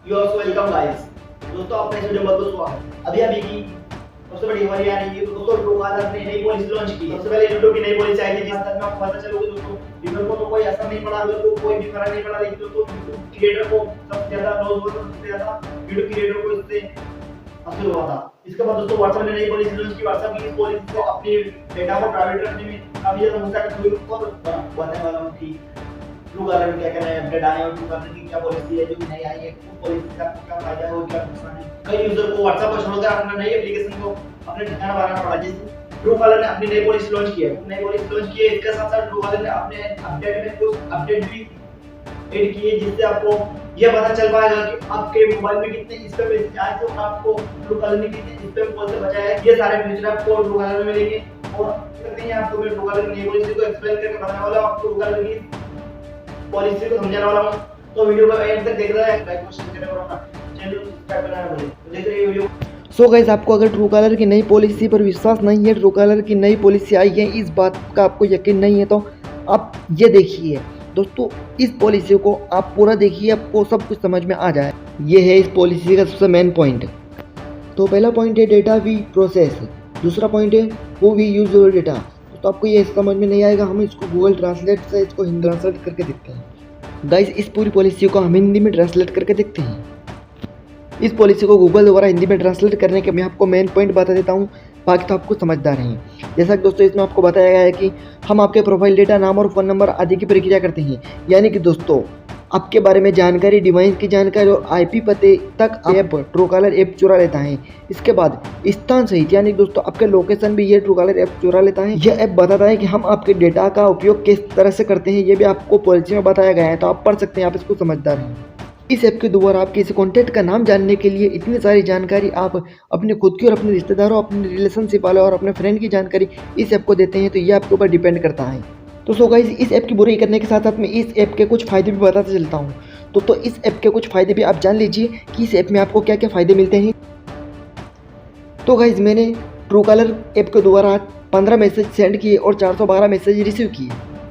You also welcome guys. दोस्तों आपका इस वीडियो में बहुत बहुत स्वागत। अभी अभी की सबसे बड़ी खबर आ रही है। दोस्तों ट्रूकॉलर ने नई पॉलिसी लॉन्च की। सबसे पहले यूट्यूब की नई पॉलिसी आई थी जिस तक में आपको पता चलोगे दोस्तों यूट्यूब को तो कोई असर नहीं पड़ा, दोस्तों कोई भी फर्क नहीं पड़ा, लेकिन दोस्तों यूट्यूब क्रिएटर को सबसे ज्यादा लॉस हुआ, सबसे ज्यादा यूट्यूब क्रिएटर को इससे असर हुआ था। इसके बाद दोस्तों व्हाट्सएप ने नई पॉलिसी लॉन्च की। व्हाट्सएप की इस पॉलिसी से अपनी डेटा को प्राइवेट रखने में काफी ज्यादा मुश्किल हुई और बताने वाला हूं कि ट्रूकॉलर में क्या क्या नए अपडेट आए और ट्रूकॉलर की क्या पॉलिसी है जो कि नई आई है, उस पॉलिसी का क्या फायदा है और क्या नुकसान है। कई यूजर को व्हाट्सएप पर छोड़कर अपना नई एप्लीकेशन को अपने ठिकाना बनाना पड़ा। जैसे ट्रूकॉलर ने अपनी नई पॉलिसी लॉन्च की है, नई पॉलिसी लॉन्च की है, इसके साथ साथ ट्रूकॉलर ने अपने अपडेट में कुछ अपडेट भी ऐड किए जिससे आपको ये पता चल पाएगा कि आपके मोबाइल में कितने स्पैम मैसेज आए थे और आपको ट्रूकॉलर ने कितने स्पैम कॉल से बचाया है। ये सारे फीचर आपको ट्रूकॉलर में मिलेंगे और करते हैं आपको मैं ट्रूकॉलर की नई पॉलिसी को एक्सप्लेन करके बताने वाला हूं, आपको ट्रूकॉलर की पॉलिसी को समझाने वाला हूं। तो वीडियो को एंड तक देख रहा है, लाइक और शेयर करना और अपना चैनल को सब्सक्राइब करना ना भूलें। तो देख रहिए वीडियो। सो गाइस, आपको अगर ट्रूकॉलर की नई पॉलिसी पर विश्वास नहीं है, ट्रूकॉलर की नई पॉलिसी आई है इस बात का आपको यकीन नहीं है, तो आप ये देखिए दोस्तों, इस पॉलिसी को आप पूरा देखिए, आपको सब कुछ समझ में आ जाए। ये है इस पॉलिसी का सबसे मेन पॉइंट। तो पहला पॉइंट है डेटा वी प्रोसेस, दूसरा पॉइंट है who we use your data. तो आपको ये समझ में नहीं आएगा, हम इसको गूगल ट्रांसलेट से इसको हिंदी ट्रांसलेट करके देखते हैं। गाइस, इस पूरी पॉलिसी को हम हिंदी में ट्रांसलेट करके देखते हैं। इस पॉलिसी को गूगल द्वारा हिंदी में ट्रांसलेट करने के मैं आपको मेन पॉइंट बता देता हूँ, बाकी तो आपको समझदार हैं। जैसा कि दोस्तों इसमें आपको बताया गया है कि हम आपके प्रोफाइल डेटा, नाम और फ़ोन नंबर आदि की प्रक्रिया करते हैं। यानी कि दोस्तों आपके बारे में जानकारी, डिवाइस की जानकारी और आईपी पते तक ऐप ट्रूकॉलर ऐप चुरा लेता है। इसके बाद स्थान सहित यानी दोस्तों आपके लोकेशन भी ये ट्रूकॉलर ऐप चुरा लेता है। यह ऐप बताता है कि हम आपके डेटा का उपयोग किस तरह से करते हैं, ये भी आपको पॉलिसी में बताया गया है, तो आप पढ़ सकते हैं, आप इसको समझदार हैं। इस ऐप के द्वारा आप किसी कॉन्टैक्ट का नाम जानने के लिए इतनी सारी जानकारी आप अपने खुद की और अपने रिश्तेदारों, अपने रिलेशनशिप वाले और अपने फ्रेंड की जानकारी इस ऐप को देते हैं, तो ये आपके ऊपर डिपेंड करता है। तो सो गाइस, इस ऐप की बुराई करने के साथ साथ मैं इस ऐप के कुछ फ़ायदे भी बताता चलता हूँ। तो इस ऐप के कुछ फ़ायदे भी आप जान लीजिए कि इस ऐप में आपको क्या क्या फ़ायदे मिलते हैं। तो गाइस, मैंने ट्रूकॉलर ऐप के द्वारा 15 मैसेज सेंड किए और 412 मैसेज रिसीव किए।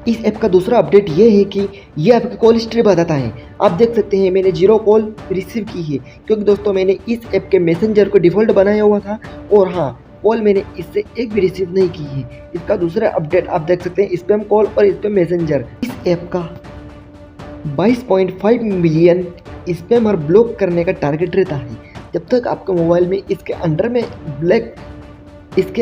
इस ऐप का दूसरा अपडेट ये है कि ये आपकी कॉल हिस्ट्री बताता है। आप देख सकते हैं मैंने 0 कॉल रिसीव की है, क्योंकि दोस्तों मैंने इस ऐप के मैसेंजर को डिफ़ॉल्ट बनाया हुआ था और हाँ, कॉल मैंने इससे एक भी रिसीव नहीं की है। इसका दूसरा अपडेट आप देख सकते हैं, स्पैम कॉल और स्पैम मैसेंजर। इस ऐप का 22.5 मिलियन स्पैमर ब्लॉक करने का टारगेट रहता है। जब तक आपके मोबाइल में इसके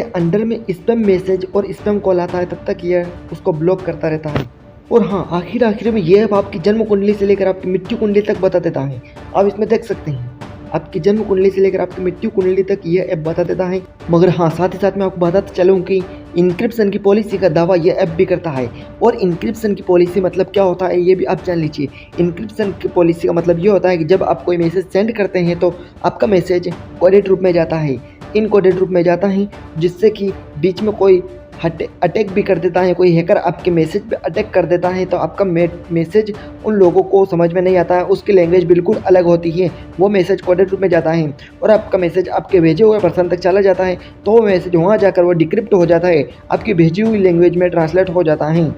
अंडर में स्पैम मैसेज और स्पैम कॉल आता है, तब तक यह उसको ब्लॉक करता रहता है। और हाँ, आखिर में यह ऐप आपकी जन्म कुंडली से लेकर आपकी मृत्यु कुंडली तक बता देता है। आप इसमें देख सकते हैं, आपकी जन्म कुंडली से लेकर आपकी मृत्यु कुंडली तक यह ऐप बता देता है। मगर हाँ, साथ ही साथ मैं आपको बताता चलूँ कि इंक्रिप्शन की पॉलिसी का दावा यह ऐप भी करता है। और इंक्रिप्शन की पॉलिसी मतलब क्या होता है ये भी आप जान लीजिए। इंक्रिप्शन की पॉलिसी का मतलब ये होता है कि जब आप कोई मैसेज सेंड करते हैं तो आपका मैसेज कोडेड रूप में जाता है, इनकोडेड रूप में जाता है, जिससे कि बीच में कोई अटैक भी कर देता है, कोई हैकर आपके मैसेज पे अटैक कर देता है, तो आपका मैसेज उन लोगों को समझ में नहीं आता है। उसकी लैंग्वेज बिल्कुल अलग होती है, वो मैसेज कोडेड रूप में जाता है और आपका मैसेज आपके भेजे हुए पर्सन तक चला जाता है, तो वो मैसेज वहाँ जाकर वो डिक्रिप्ट हो जाता है, आपकी भेजी हुई लैंग्वेज में ट्रांसलेट हो जाता है।